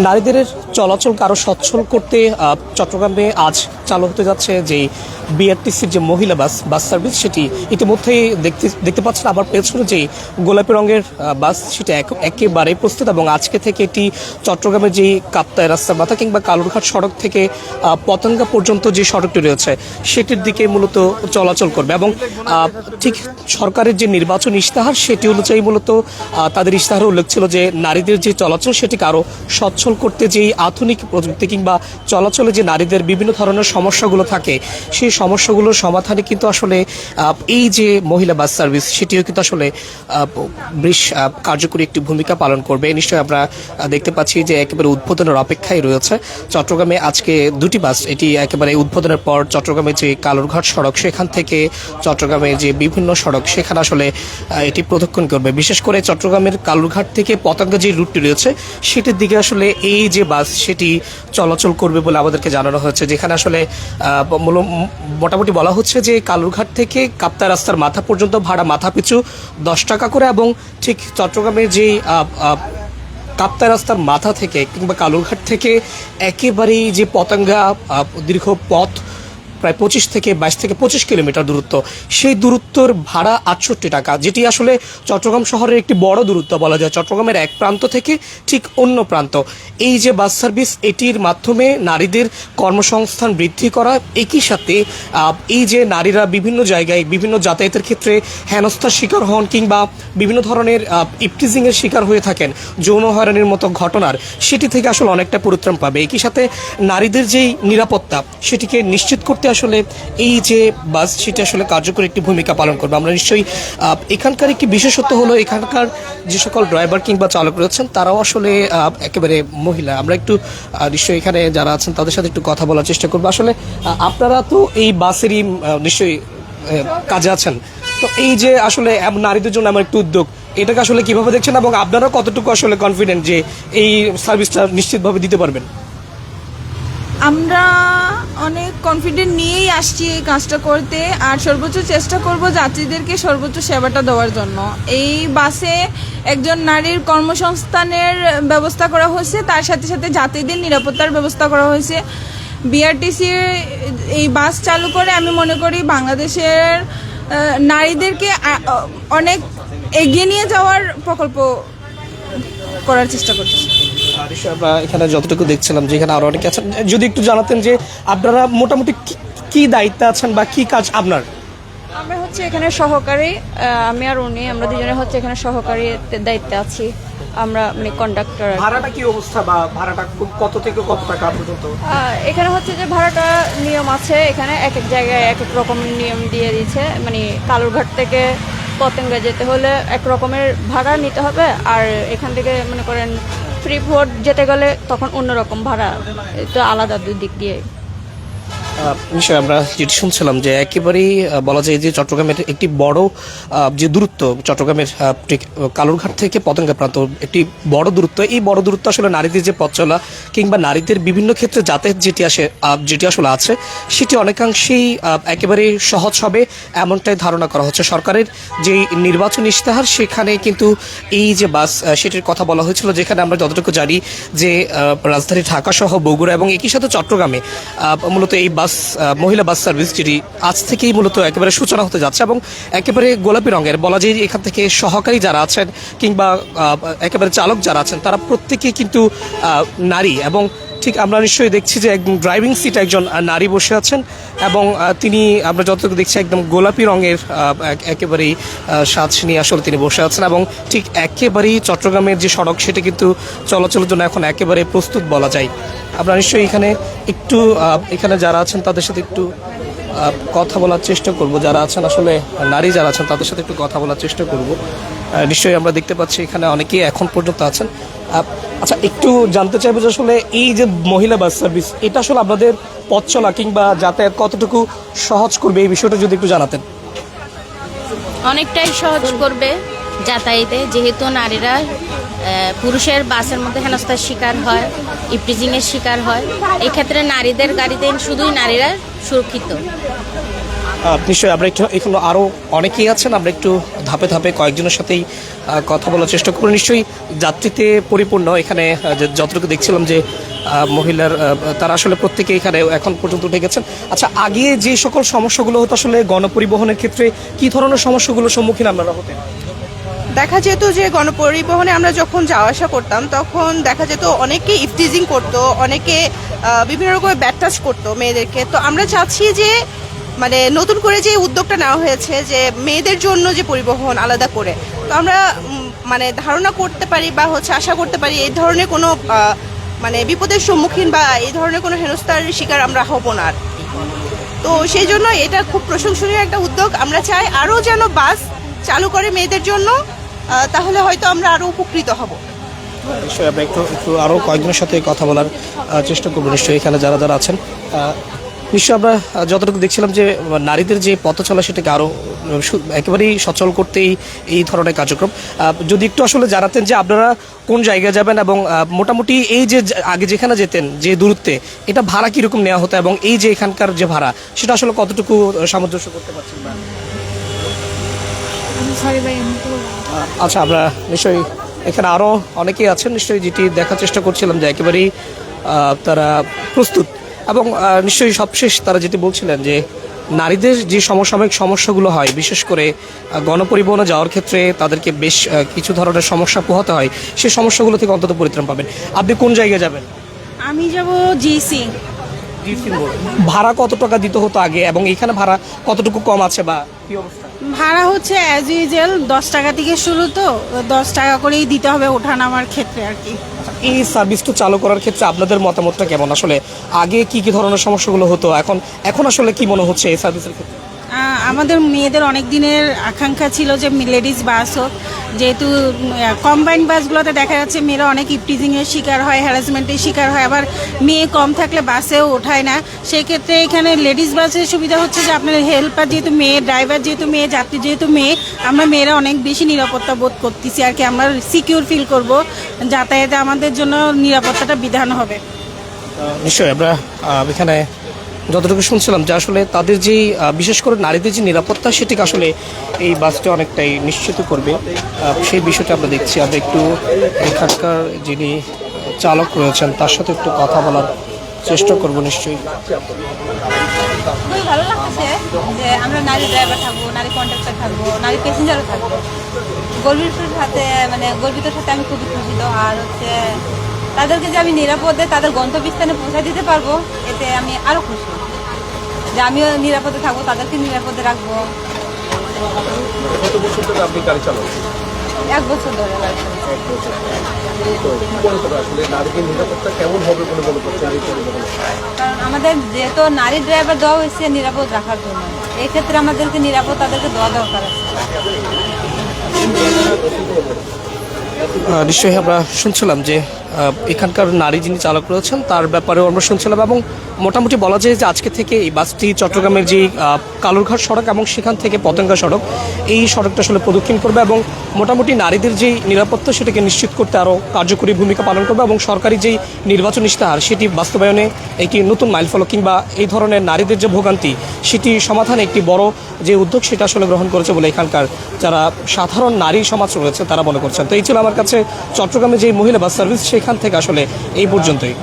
নারীদের চলাচলকে আরও সচ্ছল করতে চট্টগ্রামে আজ চালু হতে যাচ্ছে যে বিআরটিসির যে মহিলা বাস সার্ভিস, সেটি ইতিমধ্যেই দেখতে পাচ্ছেন আবার পেছনে যে গোলাপি রঙের বাস, সেটা একেবারে প্রস্তুত এবং আজকে থেকে এটি চট্টগ্রামের যে কাপ্তাই রাস্তার মাথা কিংবা কালুরঘাট সড়ক থেকে পতেঙ্গা পর্যন্ত যে সড়কটি রয়েছে সেটির দিকে মূলত চলাচল করবে। এবং ঠিক সরকারের যে নির্বাচন ইশতেহার সেটি অনুযায়ী মূলত তাদের ইশতেহারে উল্লেখ ছিল যে নারীদের যে চলাচল সেটিকে আরও সচ্ছল করতে যেই আধুনিক প্রযুক্তি কিংবা চলাচলে যে নারীদের বিভিন্ন ধরনের সমস্যাগুলো থাকে সেই সমস্যাগুলোর সমাধানে কিন্তু আসলে এই যে মহিলা বাস সার্ভিস সেটিও কিন্তু আসলে বেশ কার্যকরী একটি ভূমিকা পালন করবে। নিশ্চয়ই আমরা দেখতে পাচ্ছি যে একেবারে উদ্বোধনের অপেক্ষায় রয়েছে চট্টগ্রামে আজকে দুটি বাস। এটি একেবারে উদ্বোধনের পর চট্টগ্রামে যে কালুরঘাট সড়ক সেখান থেকে চট্টগ্রামে যে বিভিন্ন সড়ক সেখানে আসলে এটি প্রদক্ষিণ করবে। বিশেষ করে চট্টগ্রামের কালুরঘাট থেকে পতেঙ্গা যে রুটটি রয়েছে সেটির দিকে আসলে এই যে বাস সেটি চলাচল করবে বলে আমাদেরকে জানানো হয়েছে, যেখানে আসলে মোটামুটি বলা হচ্ছে যে কালুরঘাট থেকে কাপ্তাই রাস্তার মাথা পর্যন্ত ভাড়া মাথা পিছু 10 টাকা করে, এবং ঠিক চট্টগ্রামের যে কাপ্তাই রাস্তার মাথা থেকে কিংবা কালুরঘাট থেকে একেবারেই যে পতেঙ্গা দীর্ঘ পথ প্রায় 25 থেকে 25 কিলোমিটার দূরত্ব, সেই দূরত্বর ভাড়া 68 টাকা, যেটি আসলে চট্টগ্রাম শহরের একটি বড় দূরত্ব বলা যায়। চট্টগ্রামের এক প্রান্ত থেকে ঠিক অন্য প্রান্ত এই যে বাস সার্ভিস, এটির মাধ্যমে নারীদের কর্মসংস্থান বৃদ্ধি করা, একই সাথে এই যে নারীরা বিভিন্ন জায়গায় বিভিন্ন যাতায়াতের ক্ষেত্রে হেনস্থার শিকার হন কিংবা বিভিন্ন ধরনের ইপটিজিংয়ের শিকার হয়ে থাকেন, যৌন হয়রানির মতো ঘটনার, সেটি থেকে আসলে অনেকটা পরিত্রাণ পাবে। একই সাথে নারীদের যেই নিরাপত্তা সেটিকে নিশ্চিত করতে আসলে এই যে বাস সেটি আসলে কার্যকরী একটি ভূমিকা পালন করবে। আমরা নিশ্চয়ই এখানকার একটি বিশেষত্ব হলো এখানকার যে সকল ড্রাইভার কিংবা চালক রয়েছেন তারাও আসলে একেবারে মহিলা। আমরা একটু নিশ্চয়ই এখানে যারা আছেন তাদের সাথে একটু কথা বলার চেষ্টা করবো। আসলে আপনারা তো এই বাসেরই নিশ্চয়ই কাজে আছেন, তো এই যে আসলে নারীদের জন্য আমার একটু উদ্যোগ, এটাকে আসলে কিভাবে দেখছেন এবং আপনারা কতটুকু আসলে কনফিডেন্ট যে এই সার্ভিসটা নিশ্চিতভাবে দিতে পারবেন? আমরা অনেক কনফিডেন্ট নিয়েই আসছি এই কাজটা করতে, আর সর্বোচ্চ চেষ্টা করব যাত্রীদেরকে সর্বোচ্চ সেবাটা দেওয়ার জন্য। এই বাসে একজন নারীর কর্মসংস্থানের ব্যবস্থা করা হয়েছে, তার সাথে সাথে যাত্রীদের নিরাপত্তার ব্যবস্থা করা হয়েছে। বিআরটিসি এই বাস চালু করে আমি মনে করি বাংলাদেশের নারীদেরকে অনেক এগিয়ে নিয়ে যাওয়ার প্রকল্প করার চেষ্টা করছি। আমরা এখানে যতটুকু দেখছিলাম যে এখানে আরো অনেকে আছেন, যদি একটু জানাতেন যে আপনারা মোটামুটি কি দায়িত্বে আছেন বা কি কাজ আপনার? আমরা হচ্ছে এখানে সহকারী, আমি আর উনি, আমরা দুজনে হচ্ছে এখানে সহকারী দায়িত্বে আছি। আমরা মানে কন্ডাক্টর। ভাড়াটা কি অবস্থা বা ভাড়াটা কত থেকে কত টাকা পর্যন্ত? এখানে হচ্ছে যে ভাড়াটা নিয়ম আছে, এখানে এক এক জায়গায় এক এক রকম নিয়ম দিয়ে দিয়েছে। মানে কালুরঘাট থেকে পতেঙ্গা যেতে হলে এক রকমের ভাড়া নিতে হবে, আর এখান থেকে মনে করেন ফ্রিপোর্ট যেতে গেলে তখন অন্যরকম ভাড়া, তো আলাদা দুই দিক দিয়ে। নিশ্চয়ই আমরা যেটি শুনছিলাম যে একেবারেই বলা যায় যে চট্টগ্রামের একটি বড় যে দূরত্ব, চট্টগ্রামের কালুরঘাট থেকে পতেঙ্গা প্রান্ত একটি বড় দূরত্ব। এই বড় দূরত্ব আসলে নারীদের যে পথ চলা কিংবা নারীদের বিভিন্ন ক্ষেত্রে যাতায়াত যেটি আসলে আছে সেটি অনেকাংশেই একেবারে সহজ হবে এমনটাই ধারণা করা হচ্ছে। সরকারের যে নির্বাচন ইশতেহার সেখানে কিন্তু এই যে বাস সেটির কথা বলা হয়েছিল, যেখানে আমরা যতটুকু জানি যে রাজধানী ঢাকা সহ বগুড়া এবং একই সাথে চট্টগ্রামে মূলত এই মহিলা বাস সার্ভিস যেটি আজ থেকেই মূলত একেবারে সূচনা হতে যাচ্ছে এবং একেবারে গোলাপি রঙের বলা যায় এখান থেকে সহকারী যারা আছেন কিংবা একেবারে চালক যারা আছেন তারা প্রত্যেকেই কিন্তু নারী, এবং ঠিক আমরা নিশ্চয়ই দেখছি যে একদম ড্রাইভিং সিটে একজন নারী বসে আছেন এবং তিনি আমরা যতটুকু দেখছি একদম গোলাপি রঙের একেবারেই সাজ নিয়ে আসলে তিনি বসে আছেন এবং ঠিক একেবারেই চট্টগ্রামের যে সড়ক সেটা কিন্তু চলাচলের জন্য এখন একেবারে প্রস্তুত বলা যায়। আমরা নিশ্চয়ই এখানে যারা আছেন তাদের সাথে একটু কথা বলার চেষ্টা করব, যারা আছেন আসলে নারী যারা আছেন তাদের সাথে একটু কথা বলার চেষ্টা করব। নিশ্চয়ই আমরা দেখতে পাচ্ছি এখানে অনেকেই এখন পর্যন্ত আছেন। আচ্ছা, একটু জানতে চাইবো যে আসলে এই যে মহিলা বাস সার্ভিস এটা আসলে আপনাদের পথ চলা কিংবা যাতায়াত কতটুকু সহজ করবে, এই বিষয়টা যদি একটু জানাতেন। অনেকটাই সহজ করবে যাতায়াতে, যেহেতু নারীরা পুরুষের বাসের মধ্যে হেনস্থার শিকার হয়, ইপটিজিংয়ের শিকার হয়। এই ক্ষেত্রে নারীদের গাড়িতে শুধুই নারীরা সুরক্ষিত। নিশ্চয়ই আমরা একটু এখানে আরও অনেকেই আছেন, আমরা একটু ধাপে ধাপে কয়েকজনের সাথেই কথা বলার চেষ্টা করব। নিশ্চয়ই যাত্রীতে পরিপূর্ণ এখানে, যতটুকু দেখছিলাম যে মহিলার তারা আসলে প্রত্যেকে এখানে এখন পর্যন্ত উঠে গেছেন। আচ্ছা, আগে যে সকল সমস্যাগুলো হতো আসলে গণপরিবহনের ক্ষেত্রে কি ধরনের সমস্যাগুলোর সম্মুখীন আপনারা হতেন? দেখা যেত যে গণপরিবহনে আমরা যখন যাওয়া আসা করতাম তখন দেখা যেত অনেকে ইফটিজিং করতো, অনেকে বিভিন্ন রকমের ব্যাড টাচ করতো মেয়েদেরকে। তো আমরা চাচ্ছি যে মানে নতুন করে যে উদ্যোগটা নেওয়া হয়েছে যে মেয়েদের জন্য যে পরিবহন আলাদা করে, তো আমরা মানে ধারণা করতে পারি বা আশা করতে পারি এই ধরনের কোনো মানে বিপদের সম্মুখীন বা এই ধরনের কোনো হেনস্থার শিকার আমরা হব না আর। তো সেই জন্য এটা খুব প্রশংসনীয় একটা উদ্যোগ। আমরা চাই আরও যেন বাস চালু করে মেয়েদের জন্য, তাহলে হয়তো আমরা আরও উপকৃত হব। নিশ্চয়ই আমরা একটু একটু আরও কয়েকজনের সাথে কথা বলার চেষ্টা করবো। নিশ্চয়ই এখানে যারা যারা আছেন, নিশ্চয়ই আমরা যতটুকু দেখছিলাম যে নারীদের যে পথ চলা সেটাকে আরও একেবারেই সচল করতেই এই ধরনের কার্যক্রম। যদি একটু আসলে জানাতেন যে আপনারা কোন জায়গায় যাবেন এবং মোটামুটি এই যে আগে যেখানে যেতেন যে দূরত্বে, এটা ভাড়া কীরকম নেওয়া হতো এবং এই যে এখানকার যে ভাড়া সেটা আসলে কতটুকু সামঞ্জস্য করতে পারছেন? আচ্ছা, আমরা নিশ্চয়ই এখানে আরও অনেকেই আছেন, নিশ্চয়ই যেটি দেখার চেষ্টা করছিলাম যে একেবারেই তারা প্রস্তুত এবং নিশ্চয়ই সবশেষ তারা যেটি বলছিলেন যে নারীদের যে সমসাময়িক সমস্যাগুলো হয়, বিশেষ করে গণপরিবহনে যাওয়ার ক্ষেত্রে তাদেরকে বেশ কিছু ধরনের সমস্যা পোহাতে হয়, সেই সমস্যাগুলো থেকে অন্তত পরিত্রাণ পাবেন। আপনি কোন জায়গায় যাবেন? আমি যাব জিসি। ভাড়া কত টাকা দিতে হতো আগে এবং এখানে ভাড়া কতটুকু কম আছে বা কি অবস্থা? ভাড়া হচ্ছে অ্যাজ ইউজুয়াল 10 টাকা থেকে শুরু, তো 10 টাকা করেই দিতে হবে ওঠানামার ক্ষেত্রে আর কি। এই সার্ভিসটা চালু করার ক্ষেত্রে আপনাদের মতামতটা কেমন? আসলে আগে কি কি ধরনের সমস্যাগুলো হতো, এখন আসলে কি মনে হচ্ছে এই সার্ভিসের ক্ষেত্রে? আমাদের মেয়েদের অনেক দিনের আকাঙ্ক্ষা ছিল যে লেডিস বাস হোক, যেহেতু কম্বাইন্ড বাসগুলোতে দেখা যাচ্ছে মেয়েরা অনেক ইপটিজিংয়ের শিকার হয়, হ্যারাসমেন্টের শিকার হয়, আবার মেয়ে কম থাকলে বাসেও ওঠায় না। সেই ক্ষেত্রে এখানে লেডিস বাসের সুবিধা হচ্ছে যে আপনার হেল্পার যেহেতু মেয়ে, ড্রাইভার যেহেতু মেয়ে, যাত্রী যেহেতু মেয়ে, আমরা মেয়েরা অনেক বেশি নিরাপত্তা বোধ করতেছি আর কি। আমরা সিকিউর ফিল করব, যাতায়াতে আমাদের জন্য নিরাপত্তাটা বিধান হবে। নিশ্চয়ই আমরা এখানে যতটুকু শুনছিলাম যে আসলে তাদের যেই বিশেষ করে নারীদের যে নিরাপত্তা সেটিকে আসলে এই বাসটি অনেকটাই নিশ্চিত করবে, সেই বিষয়টা আমরা দেখছি। আমরা একটু এখানকার যিনি চালক রয়েছেন তার সাথে একটু কথা বলার চেষ্টা করব। নিশ্চয়ই খুবই ভালো লাগতেছে যে আমরা নারী ড্রাইভার থাকবো, নারী কন্ডাক্টর থাকবো, নারী প্যাসেঞ্জারও থাকবো। গর্বিতর সাথে আমি খুবই খুশিত। আর হচ্ছে তাদেরকে যে আমি নিরাপদে তাদের গন্তব্যস্থানে পৌঁছে দিতে পারবো, এতে আমি আরও খুশি যে আমিও নিরাপদে থাকবো, তাদেরকে নিরাপদে রাখবো। 1 বছর ধরে গাড়ি কারণ আমাদের যেহেতু নারী ড্রাইভার দেওয়া হয়েছে নিরাপদ রাখার জন্য, এক্ষেত্রে আমাদেরকে নিরাপদ তাদেরকে দেওয়া দরকার আছে। নিশ্চয়ই আমরা শুনছিলাম যে এখানকার নারী যিনি চালক রয়েছেন তার ব্যাপারেও আমরা শুনছিলাম এবং মোটামুটি বলা যায় যে আজকে থেকে এই বাসটি চট্টগ্রামের যে কালুরঘাট সড়ক এবং সেখান থেকে পতেঙ্গা সড়ক, এই সড়কটা আসলে প্রদক্ষিণ করবে এবং মোটামুটি নারীদের যেই নিরাপত্তা সেটাকে নিশ্চিত করতে আরও কার্যকরী ভূমিকা পালন করবে এবং সরকারি যেই নির্বাচন ইশতেহার সেটি বাস্তবায়নে একটি নতুন মাইলফলক কিংবা এই ধরনের নারীদের যে ভোগান্তি সেটি সমাধানে একটি বড় যে উদ্যোগ সেটা আসলে গ্রহণ করেছে বলে এখানকার যারা সাধারণ নারী সমাজ রয়েছে তারা মনে করছেন। তো এই ছিল আমার কাছে চট্টগ্রামে যে মহিলা বাস সার্ভিস, সেখান থেকে আসলে এই পর্যন্তই।